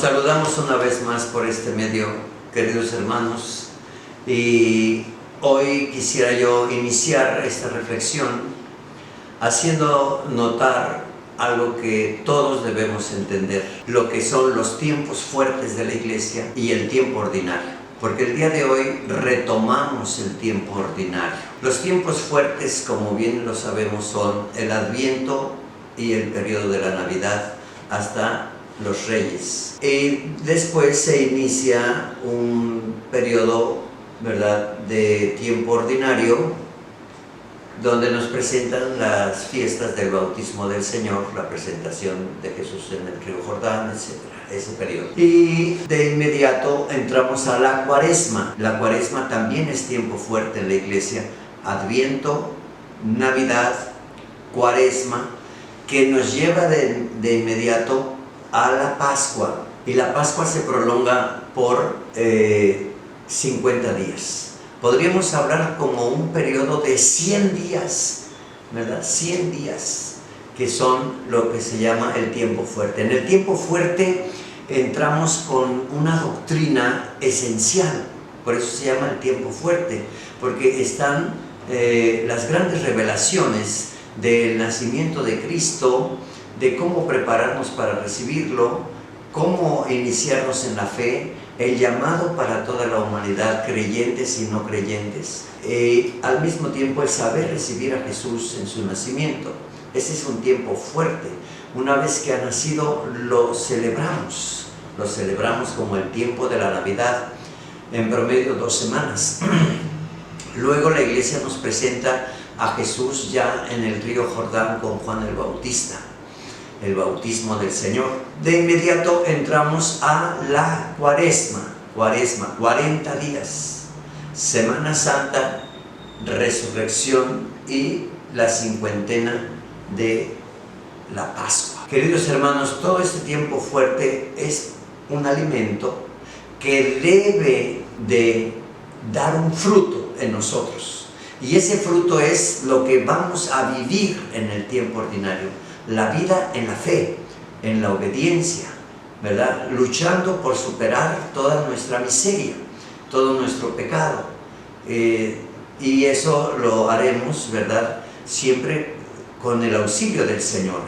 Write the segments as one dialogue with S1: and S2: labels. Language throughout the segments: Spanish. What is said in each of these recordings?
S1: saludamos una vez más por este medio, queridos hermanos, y hoy quisiera yo iniciar esta reflexión haciendo notar algo que todos debemos entender, lo que son los tiempos fuertes de la iglesia y el tiempo ordinario. Porque el día de hoy retomamos el tiempo ordinario. Los tiempos fuertes, como bien lo sabemos, son el Adviento y el periodo de la Navidad hasta los Reyes. Y después se inicia un periodo, ¿verdad?, de tiempo ordinario, donde nos presentan las fiestas del bautismo del Señor, la presentación de Jesús en el río Jordán, etc. Ese periodo. Y de inmediato entramos a la Cuaresma. La Cuaresma también es tiempo fuerte en la iglesia. Adviento, Navidad, Cuaresma, que nos lleva de inmediato a la Pascua. Y la Pascua se prolonga por 50 días. Podríamos hablar como un periodo de 100 días, ¿verdad? 100 días, que son lo que se llama el tiempo fuerte. En el tiempo fuerte entramos con una doctrina esencial, por eso se llama el tiempo fuerte, porque están las grandes revelaciones del nacimiento de Cristo, de cómo prepararnos para recibirlo, cómo iniciarnos en la fe, el llamado para toda la humanidad, creyentes y no creyentes, al mismo tiempo el saber recibir a Jesús en su nacimiento. Ese es un tiempo fuerte. Una vez que ha nacido, lo celebramos como el tiempo de la Navidad, en promedio 2 semanas. Luego la iglesia nos presenta a Jesús ya en el río Jordán con Juan el Bautista, el bautismo del Señor. De inmediato entramos a la Cuaresma, 40 días, Semana Santa, Resurrección y la cincuentena de la Pascua. Queridos hermanos, todo este tiempo fuerte es un alimento que debe de dar un fruto en nosotros, y ese fruto es lo que vamos a vivir en el tiempo ordinario. La vida en la fe, en la obediencia, ¿verdad? Luchando por superar toda nuestra miseria, todo nuestro pecado. Y eso lo haremos, ¿verdad?, siempre con el auxilio del Señor,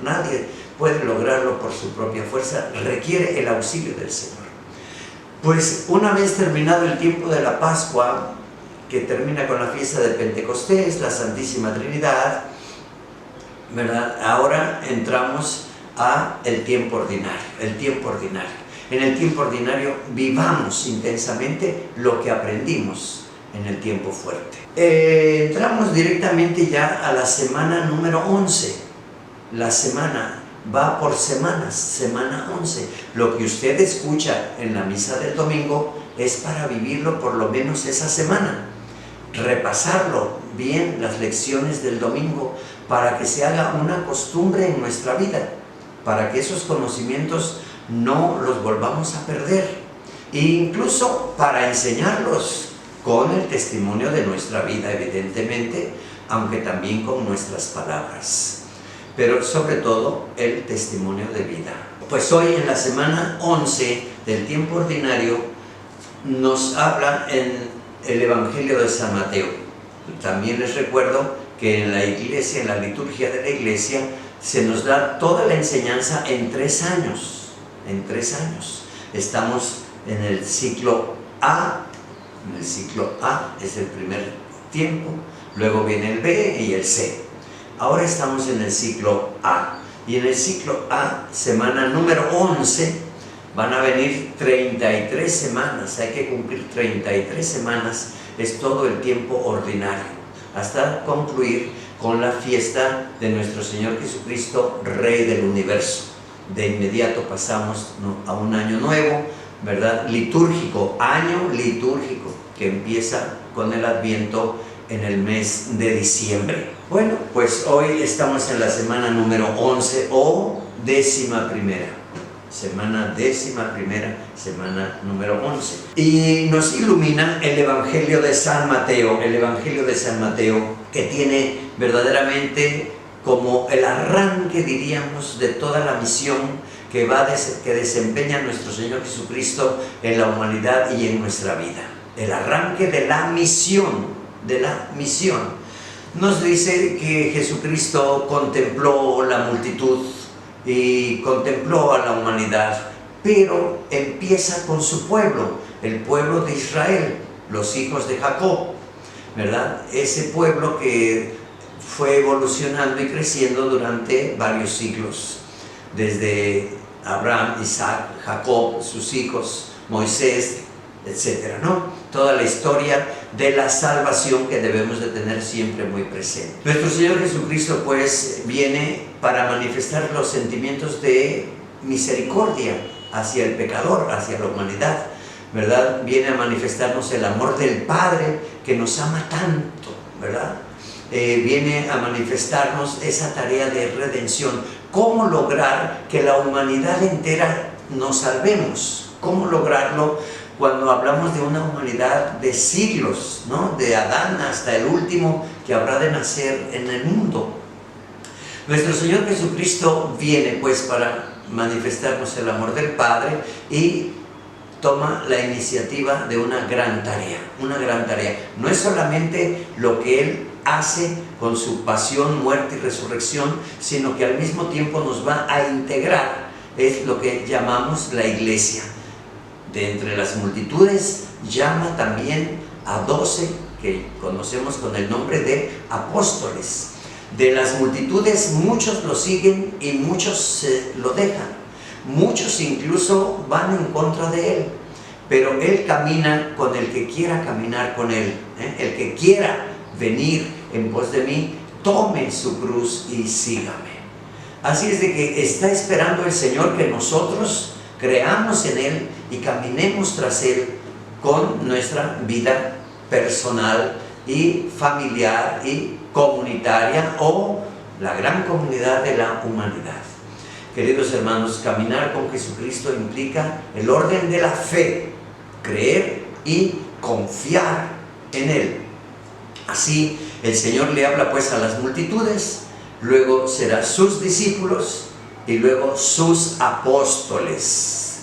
S1: Nadie puede lograrlo por su propia fuerza, requiere el auxilio del Señor. Pues una vez terminado el tiempo de la Pascua, que termina con la fiesta de Pentecostés, la Santísima Trinidad, ¿verdad?, ahora entramos a el tiempo ordinario. En el tiempo ordinario vivamos intensamente lo que aprendimos en el tiempo fuerte. Entramos directamente ya a la semana número 11. La semana va por semanas, semana 11. Lo que usted escucha en la misa del domingo es para vivirlo por lo menos esa semana. Repasarlo bien, las lecciones del domingo, para que se haga una costumbre en nuestra vida, para que esos conocimientos no los volvamos a perder, e incluso para enseñarlos con el testimonio de nuestra vida, evidentemente, aunque también con nuestras palabras, pero sobre todo el testimonio de vida. Pues hoy, en la semana 11 del tiempo ordinario, nos habla en el Evangelio de San Mateo. También les recuerdo que en la iglesia, en la liturgia de la iglesia, se nos da toda la enseñanza en 3 años. En 3 años. Estamos en el ciclo A. En el ciclo A es el primer tiempo, luego viene el B y el C. Ahora estamos en el ciclo A. Y en el ciclo A, semana número 11, van a venir 33 semanas. Hay que cumplir 33 semanas. Es todo el tiempo ordinario, hasta concluir con la fiesta de nuestro Señor Jesucristo, Rey del Universo. De inmediato pasamos a un año nuevo, ¿verdad?, litúrgico, año litúrgico, que empieza con el Adviento en el mes de diciembre. Bueno, pues hoy estamos en la semana número 11 o 11ª. Semana 11ª, semana número 11. Y nos ilumina el Evangelio de San Mateo, que tiene verdaderamente como el arranque, diríamos, de toda la misión que desempeña nuestro Señor Jesucristo en la humanidad y en nuestra vida. El arranque de la misión, Nos dice que Jesucristo contempló la multitud y contempló a la humanidad, pero empieza con su pueblo, el pueblo de Israel, los hijos de Jacob, ¿verdad? Ese pueblo que fue evolucionando y creciendo durante varios siglos, desde Abraham, Isaac, Jacob, sus hijos, Moisés, etcétera, ¿no? Toda la historia de la salvación que debemos de tener siempre muy presente. Nuestro Señor Jesucristo pues viene para manifestar los sentimientos de misericordia hacia el pecador, hacia la humanidad, ¿verdad? Viene a manifestarnos el amor del Padre que nos ama tanto, ¿verdad? Viene a manifestarnos esa tarea de redención. ¿Cómo lograr que la humanidad entera nos salvemos? ¿Cómo lograrlo cuando hablamos de una humanidad de siglos, ¿no? De Adán hasta el último que habrá de nacer en el mundo? Nuestro Señor Jesucristo viene pues para manifestarnos el amor del Padre y toma la iniciativa de una gran tarea, No es solamente lo que Él hace con su pasión, muerte y resurrección, sino que al mismo tiempo nos va a integrar, es lo que llamamos la iglesia. De entre las multitudes llama también a 12 que conocemos con el nombre de apóstoles. De las multitudes muchos lo siguen y muchos lo dejan. Muchos incluso van en contra de Él, pero Él camina con el que quiera caminar con Él, El que quiera venir en pos de mí, tome su cruz y sígame. Así es de que está esperando el Señor que nosotros creamos en Él y caminemos tras Él con nuestra vida personal y familiar y comunitaria, o la gran comunidad de la humanidad. Queridos hermanos, caminar con Jesucristo implica el orden de la fe, creer y confiar en Él. Así el Señor le habla pues a las multitudes, luego será sus discípulos y luego sus apóstoles.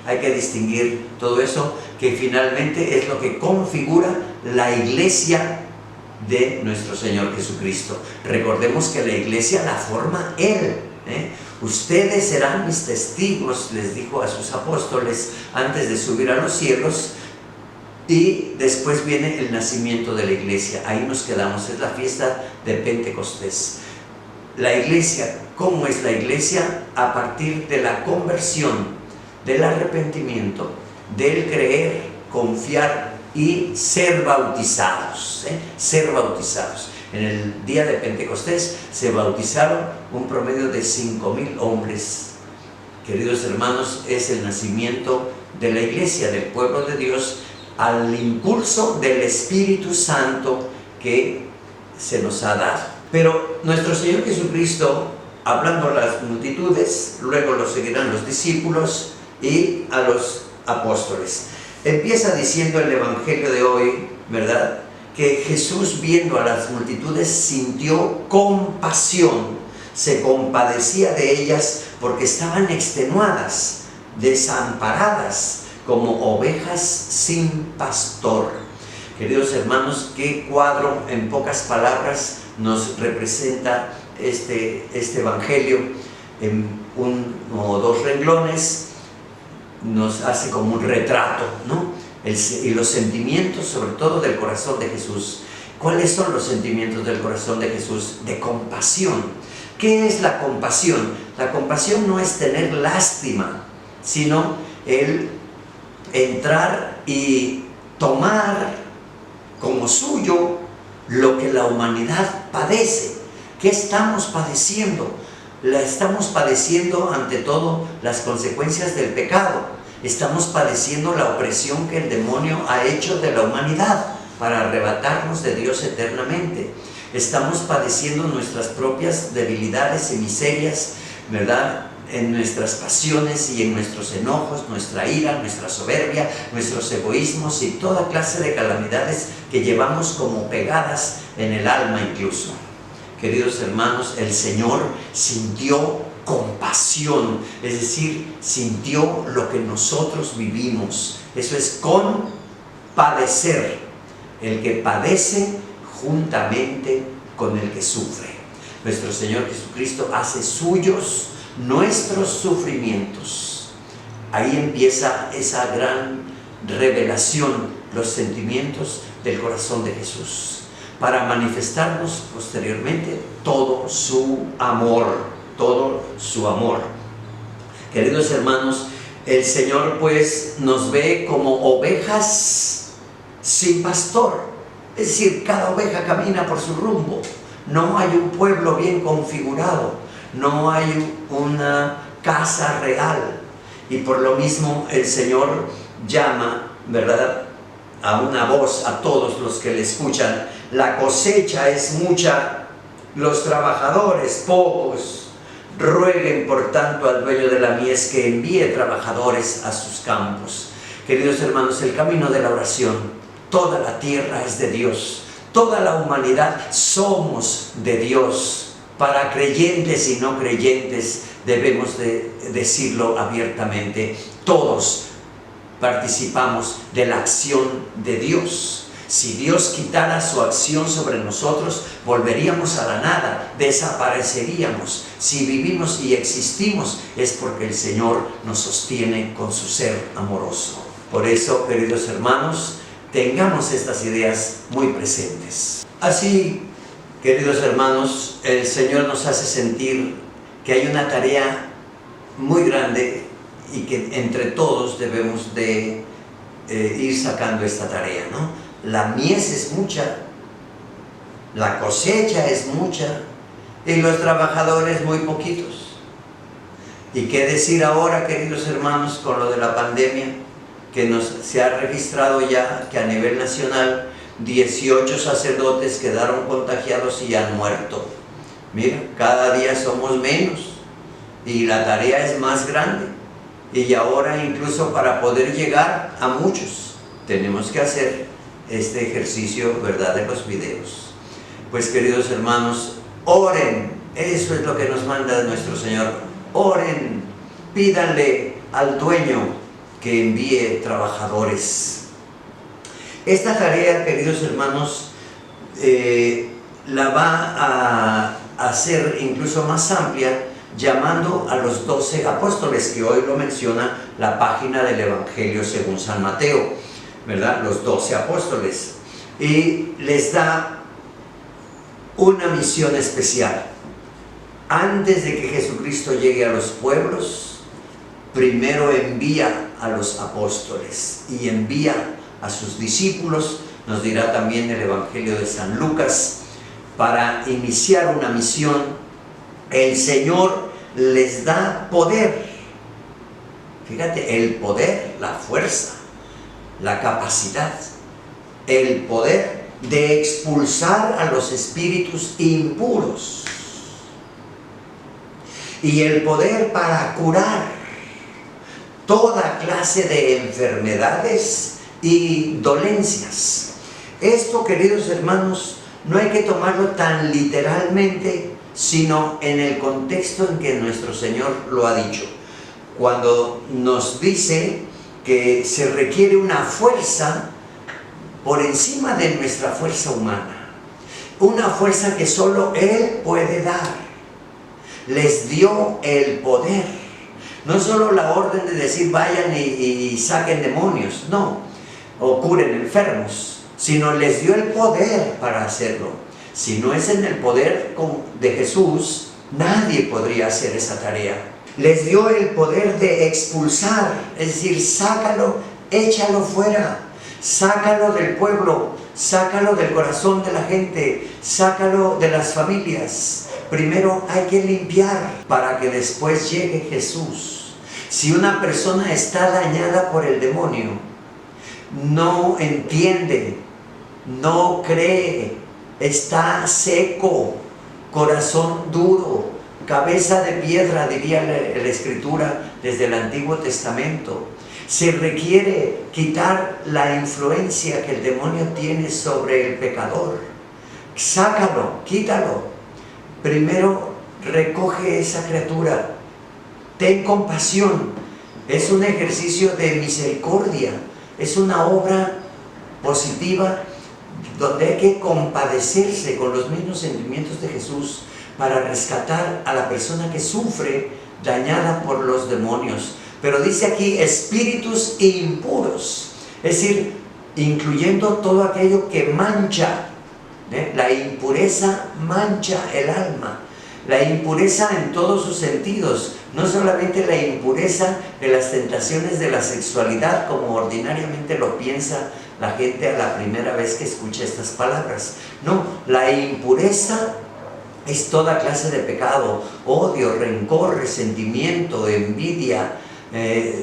S1: Hay que distinguir todo eso, que finalmente es lo que configura la iglesia de nuestro Señor Jesucristo. Recordemos que la iglesia la forma Él. Ustedes serán mis testigos, les dijo a sus apóstoles antes de subir a los cielos. Y después viene el nacimiento de la iglesia. Ahí nos quedamos, es la fiesta de Pentecostés. La iglesia, ¿cómo es la iglesia? A partir de la conversión, del arrepentimiento, del creer, confiar y ser bautizados. Ser bautizados. En el día de Pentecostés se bautizaron un promedio de 5,000 hombres. Queridos hermanos, es el nacimiento de la iglesia, del pueblo de Dios, al impulso del Espíritu Santo que se nos ha dado. Pero nuestro Señor Jesucristo, hablando a las multitudes, luego lo seguirán los discípulos y a los apóstoles. Empieza diciendo el Evangelio de hoy, ¿verdad?, que Jesús, viendo a las multitudes, sintió compasión, se compadecía de ellas porque estaban extenuadas, desamparadas, como ovejas sin pastor. Queridos hermanos, qué cuadro en pocas palabras nos representa este Evangelio. En 1 o 2 renglones nos hace como un retrato, ¿no? Y los sentimientos, sobre todo del corazón de Jesús. ¿Cuáles son los sentimientos del corazón de Jesús? De compasión. ¿Qué es la compasión? La compasión no es tener lástima, sino el entrar y tomar como suyo lo que la humanidad padece. ¿Qué estamos padeciendo? La estamos padeciendo ante todo las consecuencias del pecado. Estamos padeciendo la opresión que el demonio ha hecho de la humanidad para arrebatarnos de Dios eternamente. Estamos padeciendo nuestras propias debilidades y miserias, ¿verdad?, en nuestras pasiones y en nuestros enojos, nuestra ira, nuestra soberbia, nuestros egoísmos y toda clase de calamidades que llevamos como pegadas en el alma incluso. queridos hermanos, el Señor sintió compasión, es decir, sintió lo que nosotros vivimos. Eso es compadecer, el que padece juntamente con el que sufre. Nuestro Señor Jesucristo hace suyos nuestros sufrimientos. Ahí empieza esa gran revelación, los sentimientos del corazón de Jesús, para manifestarnos posteriormente todo su amor, todo su amor. Queridos hermanos, el Señor pues nos ve como ovejas sin pastor, es decir, cada oveja camina por su rumbo. No hay un pueblo bien configurado, no hay una casa real, y por lo mismo el Señor llama, ¿verdad?, a una voz a todos los que le escuchan. La cosecha es mucha, los trabajadores pocos. Rueguen por tanto al dueño de la mies que envíe trabajadores a sus campos. Queridos hermanos, el camino de la oración, toda la tierra es de Dios, toda la humanidad somos de Dios. Para creyentes y no creyentes debemos de decirlo abiertamente, todos participamos de la acción de Dios. Si Dios quitara su acción sobre nosotros, volveríamos a la nada, desapareceríamos. Si vivimos y existimos, es porque el Señor nos sostiene con su ser amoroso. Por eso, queridos hermanos, tengamos estas ideas muy presentes. Así, queridos hermanos, el Señor nos hace sentir que hay una tarea muy grande y que entre todos debemos de ir sacando esta tarea, ¿no? La mies es mucha, la cosecha es mucha y los trabajadores muy poquitos. ¿Y qué decir ahora, queridos hermanos, con lo de la pandemia? Que se ha registrado ya que a nivel nacional 18 sacerdotes quedaron contagiados y han muerto. Mira, cada día somos menos y la tarea es más grande. Y ahora incluso para poder llegar a muchos tenemos que hacer este ejercicio, ¿verdad?, de los videos. Pues queridos hermanos, oren, eso es lo que nos manda nuestro Señor. Oren, pídanle al dueño que envíe trabajadores. Esta tarea, queridos hermanos, la va a hacer incluso más amplia, llamando a los 12 apóstoles, que hoy lo menciona la página del Evangelio según San Mateo, ¿verdad? Los 12 apóstoles, y les da una misión especial. Antes de que Jesucristo llegue a los pueblos, primero envía a los apóstoles y envía a sus discípulos, nos dirá también el Evangelio de San Lucas, para iniciar una misión. El Señor les da poder, fíjate, el poder, la fuerza, la capacidad, el poder de expulsar a los espíritus impuros y el poder para curar toda clase de enfermedades y dolencias. Esto, queridos hermanos, no hay que tomarlo tan literalmente, sino en el contexto en que nuestro Señor lo ha dicho. Cuando nos dice que se requiere una fuerza por encima de nuestra fuerza humana, una fuerza que solo Él puede dar. Les dio el poder, no solo la orden de decir vayan y saquen demonios, no, o curen enfermos, sino les dio el poder para hacerlo. Si no es en el poder de Jesús, nadie podría hacer esa tarea. Les dio el poder de expulsar, es decir, sácalo, échalo fuera, sácalo del pueblo, sácalo del corazón de la gente, sácalo de las familias. Primero hay que limpiar para que después llegue Jesús. Si una persona está dañada por el demonio, no entiende, no cree, está seco, corazón duro, cabeza de piedra, diría la Escritura desde el Antiguo Testamento. Se requiere quitar la influencia que el demonio tiene sobre el pecador. Sácalo, quítalo. primero recoge esa criatura, ten compasión. Es un ejercicio de misericordia, es una obra positiva donde hay que compadecerse con los mismos sentimientos de Jesús para rescatar a la persona que sufre dañada por los demonios. Pero dice aquí espíritus impuros, es decir, incluyendo todo aquello que mancha. La impureza mancha el alma, la impureza en todos sus sentidos, no solamente la impureza de las tentaciones de la sexualidad, como ordinariamente lo piensa la gente a la primera vez que escucha estas palabras. No, la impureza es toda clase de pecado, odio, rencor, resentimiento, envidia,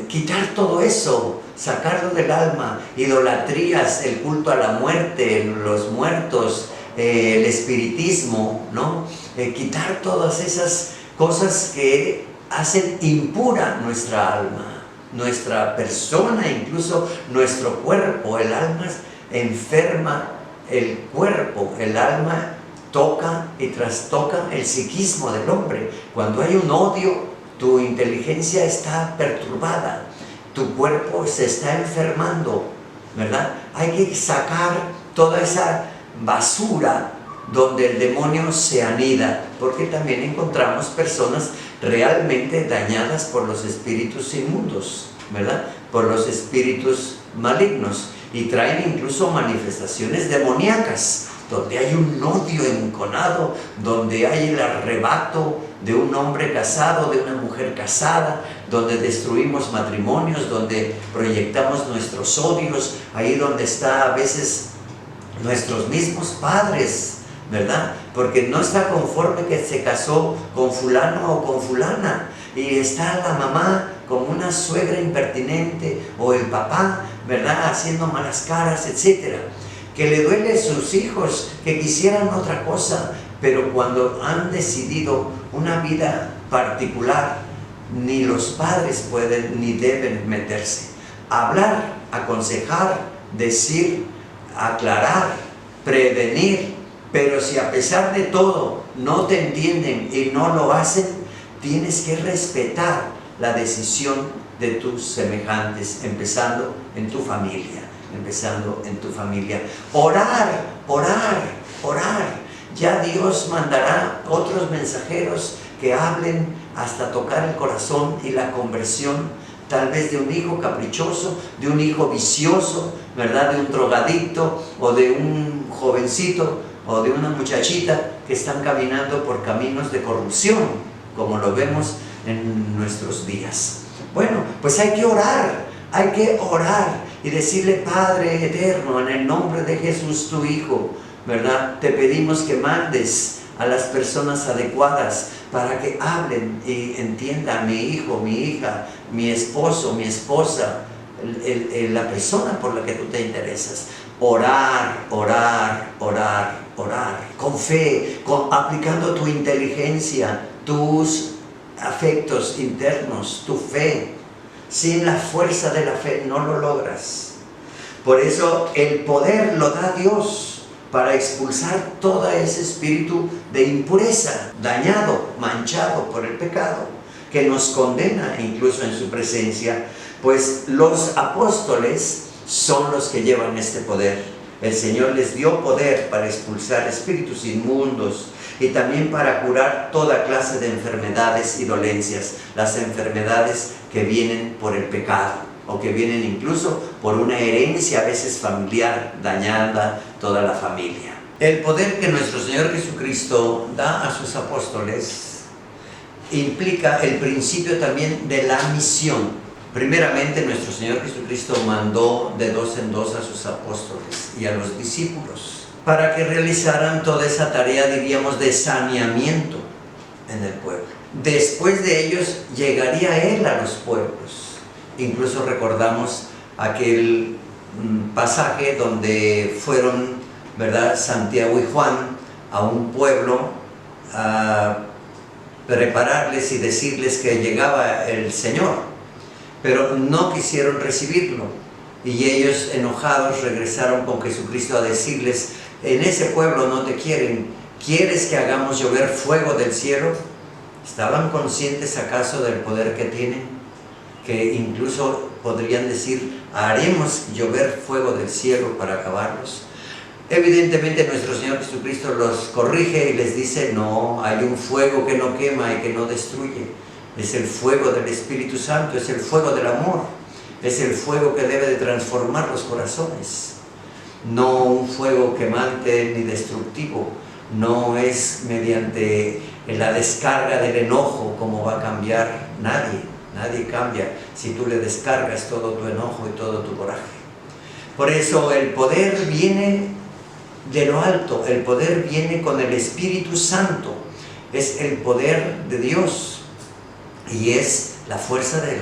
S1: quitar todo eso, sacarlo del alma, idolatrías, el culto a la muerte, los muertos, el espiritismo, ¿no? Quitar todas esas cosas que hacen impura nuestra alma, nuestra persona, incluso nuestro cuerpo. El alma enferma el cuerpo, el alma toca y trastoca el psiquismo del hombre. Cuando hay un odio, tu inteligencia está perturbada, tu cuerpo se está enfermando, ¿verdad? Hay que sacar toda esa basura donde el demonio se anida, porque también encontramos personas realmente dañadas por los espíritus inmundos, ¿verdad? Por los espíritus malignos, y traen incluso manifestaciones demoníacas, donde hay un odio enconado, donde hay el arrebato de un hombre casado, de una mujer casada, donde destruimos matrimonios, donde proyectamos nuestros odios, ahí donde está a veces nuestros mismos padres, ¿verdad? Porque no está conforme que se casó con fulano o con fulana, y está la mamá como una suegra impertinente, o el papá, ¿verdad?, haciendo malas caras, etcétera, que le duele a sus hijos, que quisieran otra cosa, pero cuando han decidido una vida particular, ni los padres pueden ni deben meterse. Hablar, aconsejar, decir, aclarar, prevenir, pero si a pesar de todo no te entienden y no lo hacen, tienes que respetar la decisión de tus semejantes, empezando en tu familia, Orar, orar, orar. Ya Dios mandará otros mensajeros que hablen hasta tocar el corazón y la conversión, tal vez de un hijo caprichoso, de un hijo vicioso, ¿verdad?, de un drogadicto, o de un jovencito, o de una muchachita que están caminando por caminos de corrupción, como lo vemos en nuestros días. Bueno, pues hay que orar y decirle: Padre eterno, en el nombre de Jesús tu Hijo, ¿verdad?, te pedimos que mandes a las personas adecuadas para que hablen y entiendan mi hijo, mi hija, mi esposo, mi esposa, la persona por la que tú te interesas. Orar, orar, orar, orar, con fe, aplicando tu inteligencia, tus afectos internos, tu fe. Sin la fuerza de la fe no lo logras. Por eso el poder lo da Dios para expulsar todo ese espíritu de impureza, dañado, manchado por el pecado, que nos condena incluso en su presencia. Pues los apóstoles son los que llevan este poder. El Señor les dio poder para expulsar espíritus inmundos y también para curar toda clase de enfermedades y dolencias, las enfermedades que vienen por el pecado, o que vienen incluso por una herencia a veces familiar, dañada toda la familia. El poder que nuestro Señor Jesucristo da a sus apóstoles implica el principio también de la misión. Primeramente, nuestro Señor Jesucristo mandó de 2 en 2 a sus apóstoles y a los discípulos para que realizaran toda esa tarea, diríamos, de saneamiento en el pueblo. Después de ellos llegaría Él a los pueblos. Incluso recordamos aquel pasaje donde fueron, ¿verdad?, Santiago y Juan a un pueblo a prepararles y decirles que llegaba el Señor, pero no quisieron recibirlo, y ellos, enojados, regresaron con Jesucristo a decirles: en ese pueblo no te quieren, ¿Quieres que hagamos llover fuego del cielo? ¿Estaban conscientes acaso del poder que tienen? Que incluso podrían decir, haremos llover fuego del cielo para acabarlos. Evidentemente nuestro Señor Jesucristo los corrige y les dice, no, hay un fuego que no quema y que no destruye. Es el fuego del Espíritu Santo, es el fuego del amor, es el fuego que debe de transformar los corazones. No un fuego quemante ni destructivo, no es mediante la descarga del enojo como va a cambiar nadie cambia si tú le descargas todo tu enojo y todo tu coraje. Por eso el poder viene de lo alto, el poder viene con el Espíritu Santo, es el poder de Dios y es la fuerza del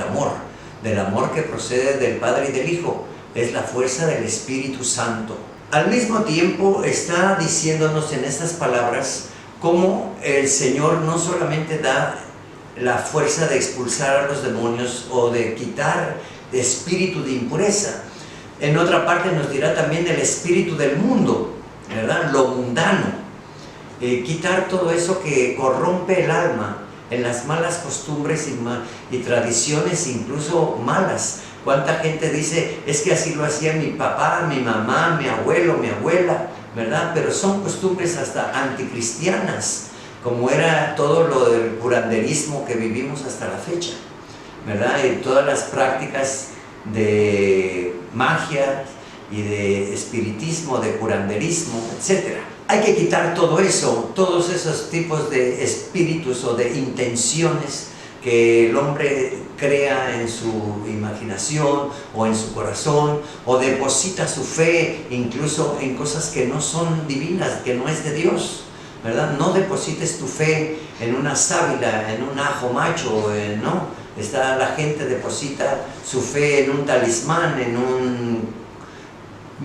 S1: amor que procede del Padre y del Hijo, es la fuerza del Espíritu Santo. Al mismo tiempo está diciéndonos en estas palabras cómo el Señor no solamente da la fuerza de expulsar a los demonios o de quitar el espíritu de impureza. En otra parte nos dirá también el espíritu del mundo, ¿verdad? Lo mundano. Quitar todo eso que corrompe el alma en las malas costumbres y tradiciones incluso malas. ¿Cuánta gente dice, es que así lo hacía mi papá, mi mamá, mi abuelo, mi abuela, ¿verdad? Pero son costumbres hasta anticristianas, como era todo lo del curanderismo que vivimos hasta la fecha, ¿verdad? Y todas las prácticas de magia y de espiritismo, de curanderismo, etc. Hay que quitar todo eso, todos esos tipos de espíritus o de intenciones que el hombre crea en su imaginación o en su corazón, o deposita su fe incluso en cosas que no son divinas, que no es de Dios, ¿verdad? No deposites tu fe en una sábila, en un ajo macho, no. La gente deposita su fe en un talismán, en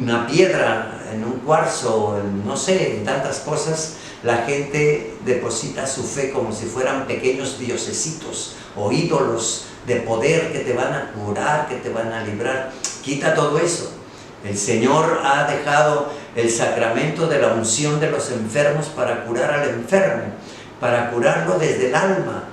S1: una piedra, en un cuarzo, no sé, en tantas cosas. La gente deposita su fe como si fueran pequeños diosesitos o ídolos de poder que te van a curar, que te van a librar. Quita todo eso. El Señor ha dejado el sacramento de la unción de los enfermos para curar al enfermo, para curarlo desde el alma,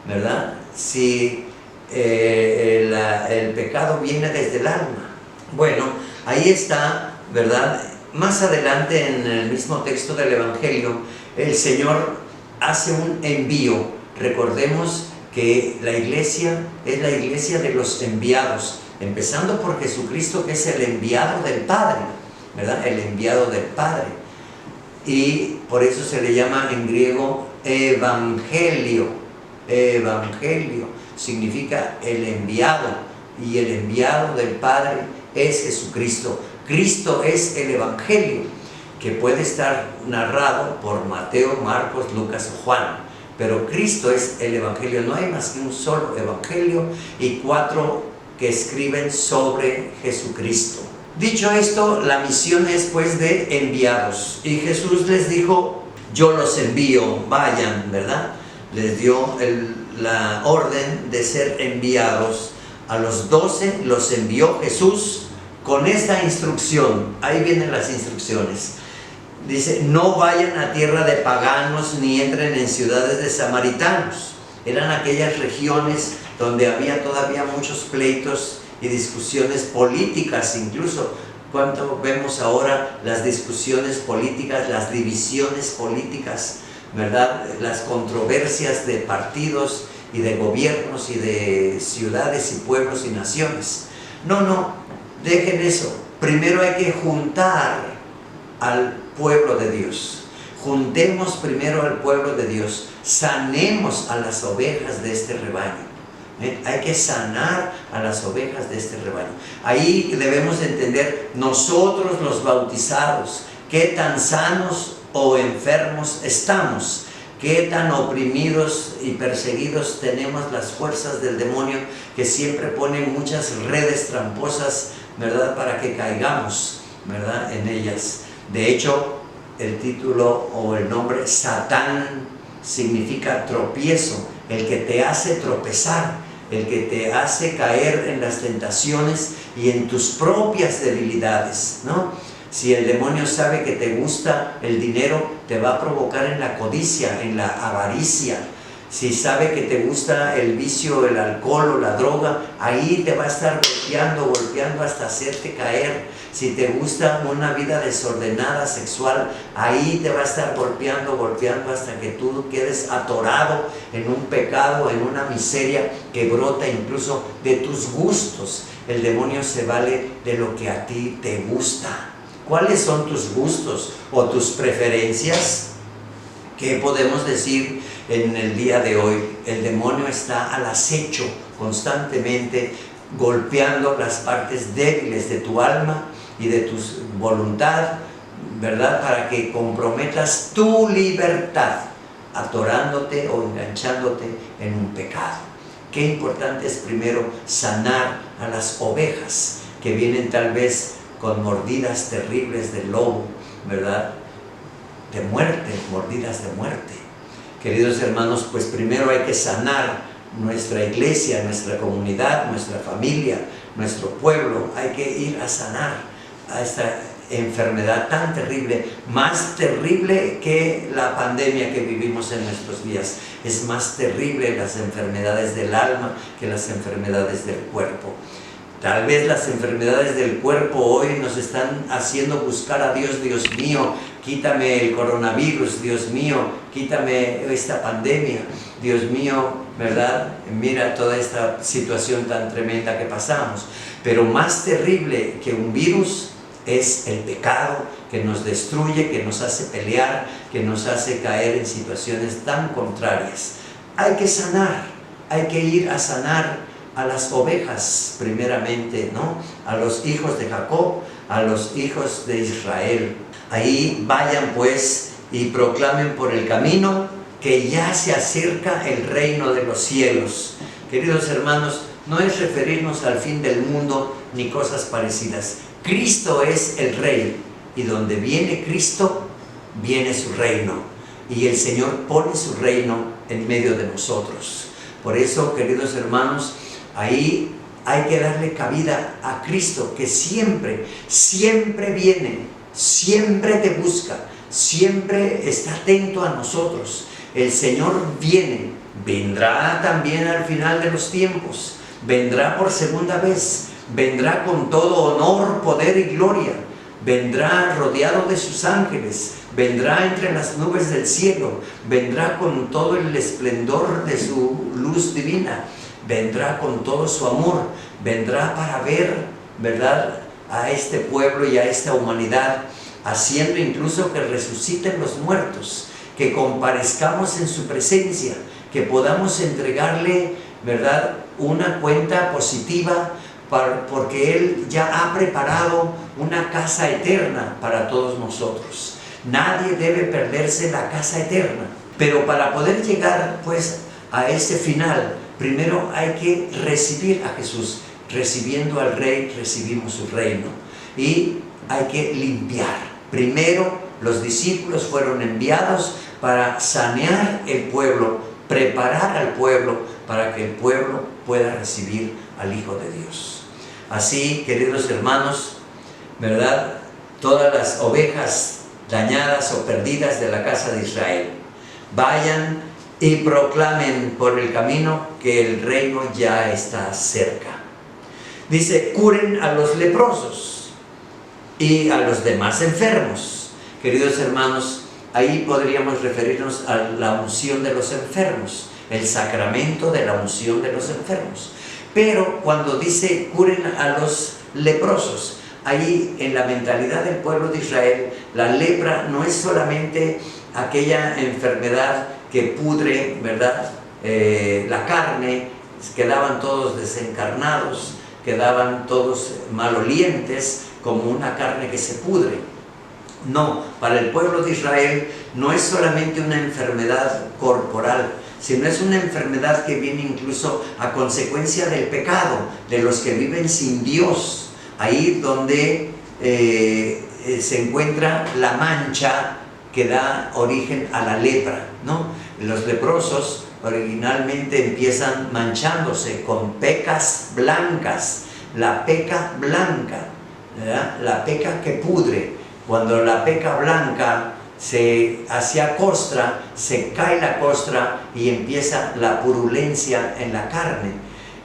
S1: ¿verdad? Si el pecado viene desde el alma. Bueno, ahí está, ¿verdad? Más adelante en el mismo texto del Evangelio, el Señor hace un envío. Recordemos que la iglesia es la iglesia de los enviados, empezando por Jesucristo, que es el enviado del Padre, ¿verdad? El enviado del Padre. Y por eso se le llama en griego evangelio. Evangelio significa el enviado, y el enviado del Padre es Jesucristo. Cristo es el evangelio, que puede estar narrado por Mateo, Marcos, Lucas o Juan, pero Cristo es el evangelio. No hay más que un solo evangelio y 4 que escriben sobre Jesucristo. Dicho esto, la misión es pues de enviados, y Jesús les dijo, yo los envío, vayan, ¿verdad? Les dio la orden de ser enviados. A los 12 los envió Jesús con esta instrucción. Ahí vienen las instrucciones. Dice, no vayan a tierra de paganos ni entren en ciudades de samaritanos. Eran aquellas regiones donde había todavía muchos pleitos y discusiones políticas, incluso. ¿Cuánto vemos ahora las discusiones políticas, las divisiones políticas, ¿verdad? Las controversias de partidos y de gobiernos y de ciudades y pueblos y naciones. No, dejen eso. Primero hay que juntar al pueblo de Dios. Juntemos primero al pueblo de Dios. Sanemos a las ovejas de este rebaño. Hay que sanar a las ovejas de este rebaño. Ahí debemos entender nosotros los bautizados, qué tan sanos o enfermos estamos, qué tan oprimidos y perseguidos tenemos las fuerzas del demonio, que siempre ponen muchas redes tramposas, ¿verdad?, para que caigamos, ¿verdad?, en ellas. De hecho, el título o el nombre Satán significa tropiezo, el que te hace tropezar, el que te hace caer en las tentaciones y en tus propias debilidades, ¿no? Si el demonio sabe que te gusta el dinero, te va a provocar en la codicia, en la avaricia. Si sabe que te gusta el vicio, el alcohol o la droga, ahí te va a estar golpeando hasta hacerte caer. Si te gusta una vida desordenada sexual, ahí te va a estar golpeando hasta que tú quedes atorado en un pecado, en una miseria que brota incluso de tus gustos. El demonio se vale de lo que a ti te gusta. ¿Cuáles son tus gustos o tus preferencias? ¿Qué podemos decir en el día de hoy? El demonio está al acecho constantemente, golpeando las partes débiles de tu alma y de tu voluntad, ¿verdad? Para que comprometas tu libertad, atorándote o enganchándote en un pecado. Qué importante es primero sanar a las ovejas que vienen tal vez con mordidas terribles del lobo, ¿verdad? De muerte, mordidas de muerte. Queridos hermanos, pues primero hay que sanar nuestra iglesia, nuestra comunidad, nuestra familia, nuestro pueblo. Hay que ir a sanar a esta enfermedad tan terrible, más terrible que la pandemia que vivimos en nuestros días. Es más terrible las enfermedades del alma que las enfermedades del cuerpo. Tal vez las enfermedades del cuerpo hoy nos están haciendo buscar a Dios. Dios mío, quítame el coronavirus. Dios mío, quítame esta pandemia. Dios mío, ¿verdad? Mira toda esta situación tan tremenda que pasamos. Pero más terrible que un virus es el pecado que nos destruye, que nos hace pelear, que nos hace caer en situaciones tan contrarias. Hay que sanar, hay que ir a sanar a las ovejas primeramente, ¿no? A los hijos de Jacob, a los hijos de Israel. Ahí vayan pues y proclamen por el camino que ya se acerca el reino de los cielos. Queridos hermanos, no es referirnos al fin del mundo ni cosas parecidas. Cristo es el Rey, y donde viene Cristo, viene su reino. Y el Señor pone su reino en medio de nosotros. Por eso, queridos hermanos, ahí hay que darle cabida a Cristo, que siempre, siempre viene, siempre te busca, siempre está atento a nosotros. El Señor viene, vendrá también al final de los tiempos, vendrá por segunda vez, vendrá con todo honor, poder y gloria, vendrá rodeado de sus ángeles, vendrá entre las nubes del cielo, vendrá con todo el esplendor de su luz divina, vendrá con todo su amor, vendrá para ver, ¿verdad?, a este pueblo y a esta humanidad, haciendo incluso que resuciten los muertos, que comparezcamos en su presencia, que podamos entregarle, ¿verdad?, una cuenta positiva, porque Él ya ha preparado una casa eterna para todos nosotros. Nadie debe perderse la casa eterna, pero para poder llegar pues a ese final, primero hay que recibir a Jesús. Recibiendo al Rey, recibimos su reino. Y hay que limpiar. Primero, los discípulos fueron enviados para sanear el pueblo, preparar al pueblo para que el pueblo pueda recibir al Hijo de Dios. Así, queridos hermanos, ¿verdad?, todas las ovejas dañadas o perdidas de la casa de Israel, vayan y proclamen por el camino que el reino ya está cerca. Dice, curen a los leprosos y a los demás enfermos. Queridos hermanos, ahí podríamos referirnos a la unción de los enfermos, el sacramento de la unción de los enfermos. Pero cuando dice curen a los leprosos, ahí en la mentalidad del pueblo de Israel, la lepra no es solamente aquella enfermedad que pudre, ¿verdad?, la carne, quedaban todos desencarnados, quedaban todos malolientes, como una carne que se pudre. No, para el pueblo de Israel no es solamente una enfermedad corporal, sino es una enfermedad que viene incluso a consecuencia del pecado, de los que viven sin Dios, ahí donde se encuentra la mancha que da origen a la lepra, ¿no? Los leprosos originalmente empiezan manchándose con pecas blancas, la peca blanca, ¿verdad?, la peca que pudre. Cuando la peca blanca se hacía costra, se cae la costra y empieza la purulencia en la carne.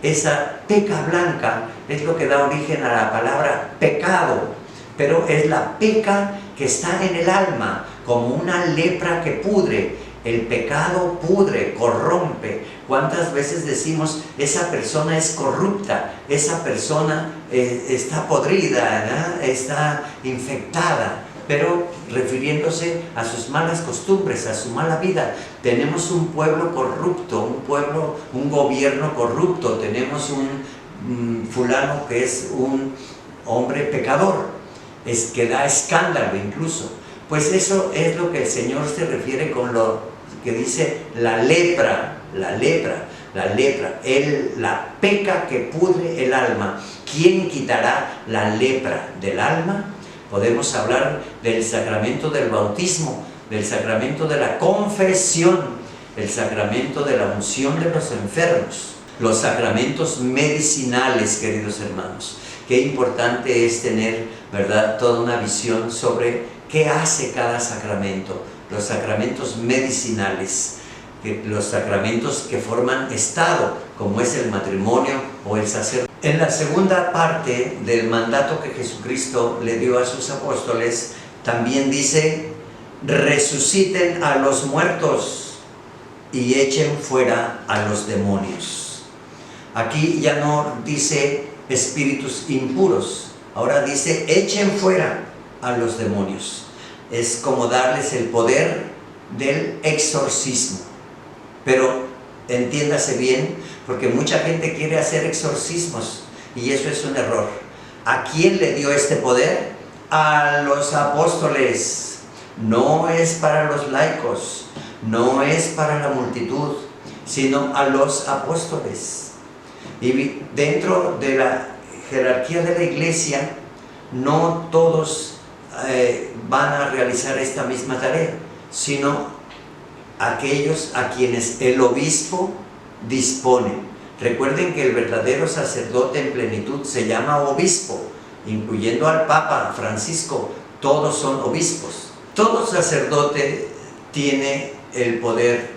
S1: Esa peca blanca es lo que da origen a la palabra pecado, pero es la peca que está en el alma, como una lepra que pudre. El pecado pudre, corrompe. ¿Cuántas veces decimos, esa persona es corrupta, esa persona está podrida, ¿verdad? Está infectada? Pero refiriéndose a sus malas costumbres, a su mala vida. Tenemos un pueblo corrupto, un gobierno corrupto, tenemos un fulano que es un hombre pecador, que da escándalo incluso. Pues eso es lo que el Señor se refiere con lo que dice la lepra, la peca que pudre el alma. ¿Quién quitará la lepra del alma? Podemos hablar del sacramento del bautismo, del sacramento de la confesión, el sacramento de la unción de los enfermos, los sacramentos medicinales, queridos hermanos. Qué importante es tener, ¿verdad?, toda una visión sobre qué hace cada sacramento. Los sacramentos medicinales, los sacramentos que forman estado, como es el matrimonio o el sacerdocio. En la segunda parte del mandato que Jesucristo le dio a sus apóstoles, también dice: resuciten a los muertos y echen fuera a los demonios. Aquí ya no dice espíritus impuros, ahora dice echen fuera a los demonios. Es como darles el poder del exorcismo. Pero entiéndase bien, porque mucha gente quiere hacer exorcismos y eso es un error. ¿A quién le dio este poder? A los apóstoles. No es para los laicos, no es para la multitud, sino a los apóstoles. Y dentro de la jerarquía de la iglesia, no todos van a realizar esta misma tarea, sino aquellos a quienes el obispo dispone. Recuerden que el verdadero sacerdote en plenitud se llama obispo, incluyendo al Papa Francisco. Todos son obispos. Todo sacerdote tiene el poder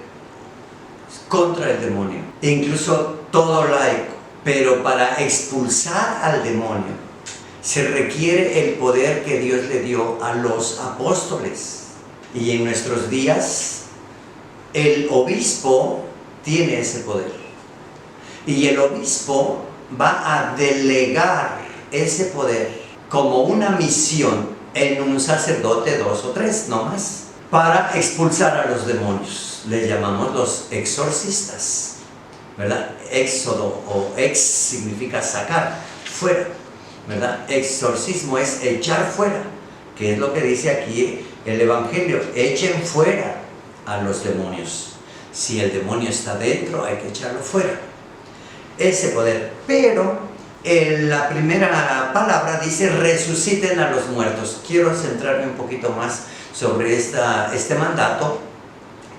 S1: contra el demonio, incluso todo laico. Pero para expulsar al demonio se requiere el poder que Dios le dio a los apóstoles. Y en nuestros días el obispo tiene ese poder. Y el obispo va a delegar ese poder como una misión en un sacerdote, 2 o 3, no más, para expulsar a los demonios. Les llamamos los exorcistas, ¿verdad? Éxodo o ex significa sacar, fuera, ¿verdad? Exorcismo es echar fuera, que es lo que dice aquí el Evangelio: echen fuera a los demonios. Si el demonio está dentro, hay que echarlo fuera. Ese poder. Pero en la primera palabra dice: resuciten a los muertos. Quiero centrarme un poquito más sobre este mandato,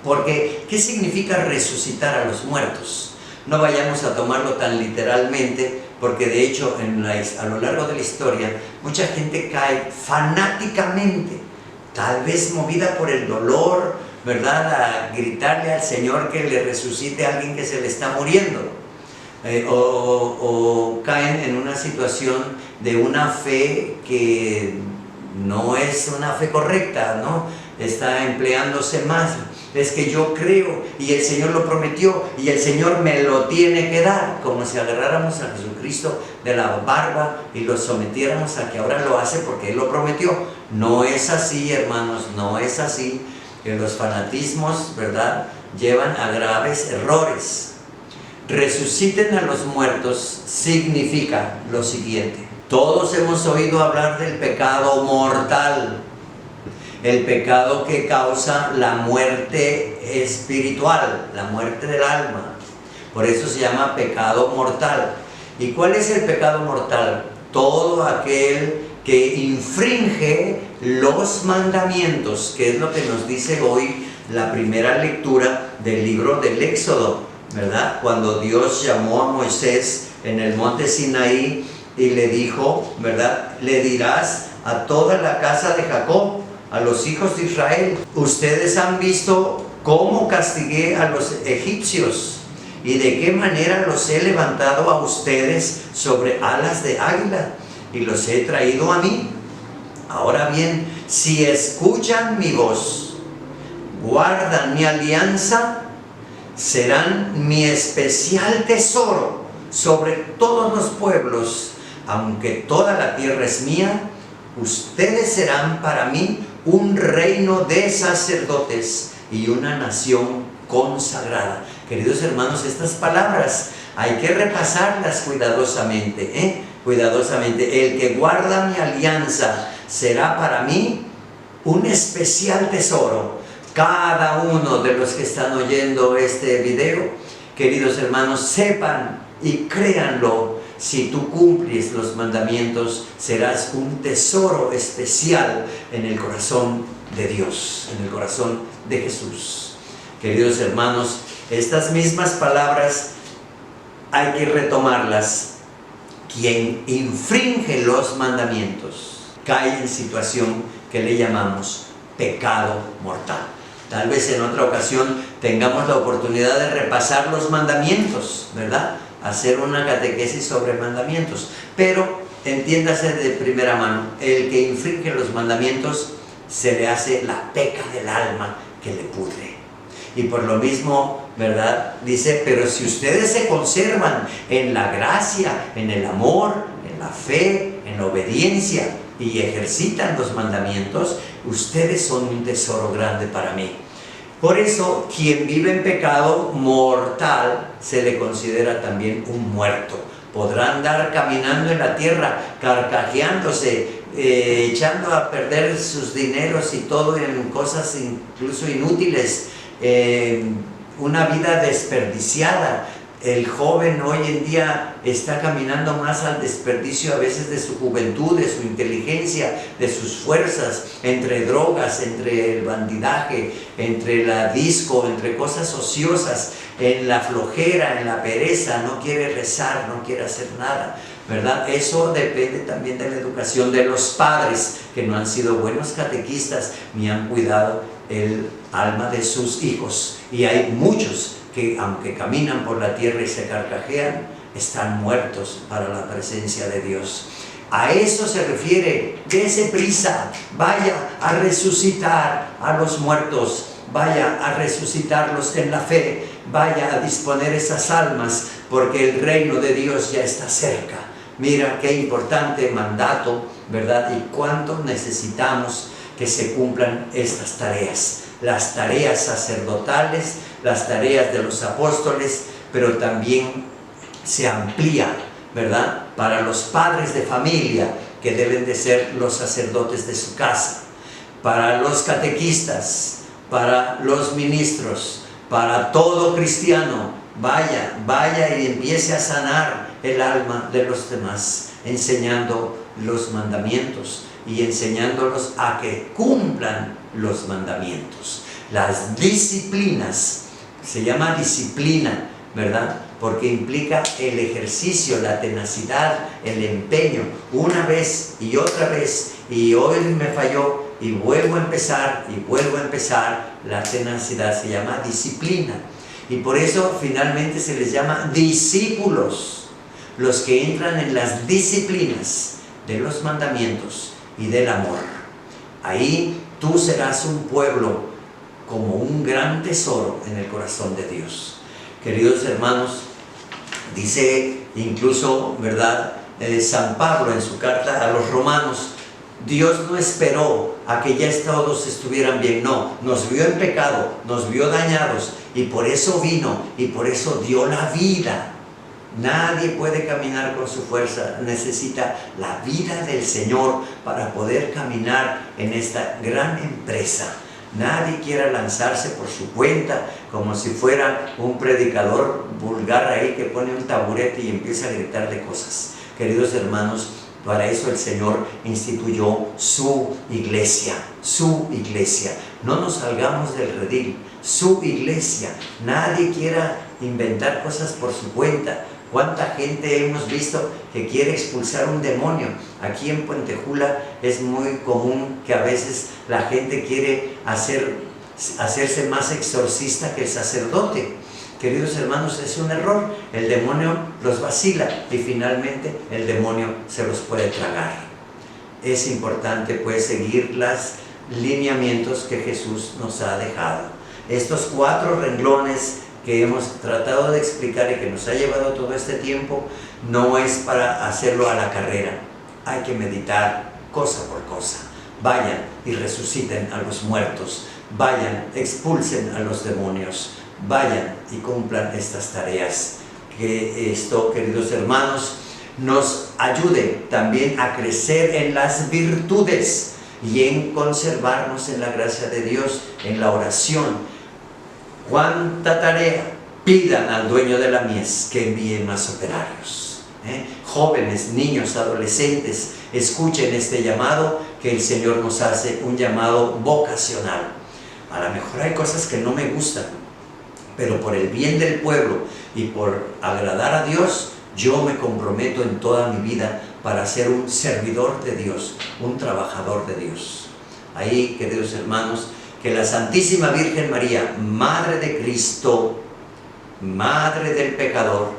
S1: porque ¿qué significa resucitar a los muertos? No vayamos a tomarlo tan literalmente, porque de hecho a lo largo de la historia mucha gente cae fanáticamente, tal vez movida por el dolor, ¿verdad?, a gritarle al Señor que le resucite a alguien que se le está muriendo. O caen en una situación de una fe que no es una fe correcta, ¿no? Está empleándose más. Es que yo creo y el Señor lo prometió y el Señor me lo tiene que dar, como si agarráramos a Jesucristo de la barba y lo sometiéramos a que ahora lo hace porque Él lo prometió. No es así, hermanos, no es así. Que los fanatismos, ¿verdad?, llevan a graves errores. Resuciten a los muertos significa lo siguiente: todos hemos oído hablar del pecado mortal, el pecado que causa la muerte espiritual, la muerte del alma. Por eso se llama pecado mortal. ¿Y cuál es el pecado mortal? Todo aquel que infringe los mandamientos, que es lo que nos dice hoy la primera lectura del libro del Éxodo, ¿verdad? Cuando Dios llamó a Moisés en el monte Sinaí y le dijo, ¿verdad?: le dirás a toda la casa de Jacob, a los hijos de Israel. Ustedes han visto cómo castigué a los egipcios y de qué manera los he levantado a ustedes sobre alas de águila y los he traído a mí. Ahora bien, si escuchan mi voz, guardan mi alianza, serán mi especial tesoro sobre todos los pueblos. Aunque toda la tierra es mía, ustedes serán para mí un reino de sacerdotes y una nación consagrada. Queridos hermanos, estas palabras hay que repasarlas cuidadosamente, cuidadosamente. El que guarda mi alianza será para mí un especial tesoro. Cada uno de los que están oyendo este video, queridos hermanos, sepan y créanlo. Si tú cumples los mandamientos, serás un tesoro especial en el corazón de Dios, en el corazón de Jesús. Queridos hermanos, estas mismas palabras hay que retomarlas. Quien infringe los mandamientos cae en situación que le llamamos pecado mortal. Tal vez en otra ocasión tengamos la oportunidad de repasar los mandamientos, ¿verdad? Hacer una catequesis sobre mandamientos. Pero entiéndase de primera mano, el que infringe los mandamientos se le hace la peca del alma que le pudre. Y por lo mismo, ¿verdad? Dice, pero si ustedes se conservan en la gracia, en el amor, en la fe, en la obediencia y ejercitan los mandamientos, ustedes son un tesoro grande para mí. Por eso, quien vive en pecado mortal se le considera también un muerto. Podrá andar caminando en la tierra, carcajeándose, echando a perder sus dineros y todo en cosas incluso inútiles, una vida desperdiciada. El joven hoy en día está caminando más al desperdicio a veces de su juventud, de su inteligencia, de sus fuerzas, entre drogas, entre el bandidaje, entre la disco, entre cosas ociosas, en la flojera, en la pereza, no quiere rezar, no quiere hacer nada, ¿verdad? Eso depende también de la educación de los padres, que no han sido buenos catequistas ni han cuidado el alma de sus hijos. Y hay muchos que, aunque caminan por la tierra y se carcajean, están muertos para la presencia de Dios. A eso se refiere: dése prisa, vaya a resucitar a los muertos, vaya a resucitarlos en la fe, vaya a disponer esas almas, porque el reino de Dios ya está cerca. Mira qué importante mandato, ¿verdad? Y cuánto necesitamos que se cumplan estas tareas, las tareas sacerdotales, las tareas de los apóstoles, pero también se amplía, ¿verdad?, para los padres de familia, que deben de ser los sacerdotes de su casa, para los catequistas, para los ministros, para todo cristiano. Vaya y empiece a sanar el alma de los demás, enseñando los mandamientos y enseñándolos a que cumplan los mandamientos. Las disciplinas, se llama disciplina, ¿verdad?, porque implica el ejercicio, la tenacidad, el empeño, una vez y otra vez, y hoy me falló y vuelvo a empezar y vuelvo a empezar. La tenacidad se llama disciplina, y por eso finalmente se les llama discípulos, los que entran en las disciplinas de los mandamientos y del amor. Ahí tú serás un pueblo como un gran tesoro en el corazón de Dios. Queridos hermanos, dice incluso, ¿verdad?, San Pablo en su carta a los romanos, Dios no esperó a que ya todos estuvieran bien, no, nos vio en pecado, nos vio dañados, y por eso vino, y por eso dio la vida. Nadie puede caminar con su fuerza, necesita la vida del Señor para poder caminar en esta gran empresa. Nadie quiera lanzarse por su cuenta como si fuera un predicador vulgar ahí que pone un taburete y empieza a gritar de cosas. Queridos hermanos, para eso el Señor instituyó su iglesia, su iglesia. No nos salgamos del redil, su iglesia. Nadie quiera inventar cosas por su cuenta. ¿Cuánta gente hemos visto que quiere expulsar un demonio? Aquí en Puentejula es muy común que a veces la gente quiere hacerse más exorcista que el sacerdote. Queridos hermanos, es un error. El demonio los vacila y finalmente el demonio se los puede tragar. Es importante pues seguir los lineamientos que Jesús nos ha dejado. Estos 4 renglones que hemos tratado de explicar y que nos ha llevado todo este tiempo, no es para hacerlo a la carrera. Hay que meditar cosa por cosa. Vayan y resuciten a los muertos. Vayan, expulsen a los demonios. Vayan y cumplan estas tareas. Que esto, queridos hermanos, nos ayude también a crecer en las virtudes y en conservarnos en la gracia de Dios, en la oración. ¿Cuánta tarea? Pidan al dueño de la mies que envíe más operarios. Jóvenes, niños, adolescentes, escuchen este llamado que el Señor nos hace, un llamado vocacional. A lo mejor hay cosas que no me gustan, pero por el bien del pueblo y por agradar a Dios, yo me comprometo en toda mi vida para ser un servidor de Dios, un trabajador de Dios. Ahí, queridos hermanos, que la Santísima Virgen María, Madre de Cristo, Madre del pecador,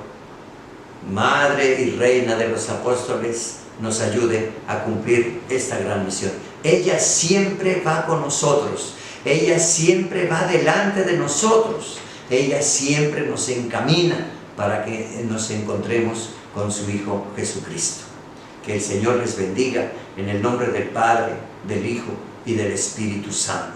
S1: Madre y Reina de los apóstoles, nos ayude a cumplir esta gran misión. Ella siempre va con nosotros, ella siempre va delante de nosotros, ella siempre nos encamina para que nos encontremos con su Hijo Jesucristo. Que el Señor les bendiga en el nombre del Padre, del Hijo y del Espíritu Santo.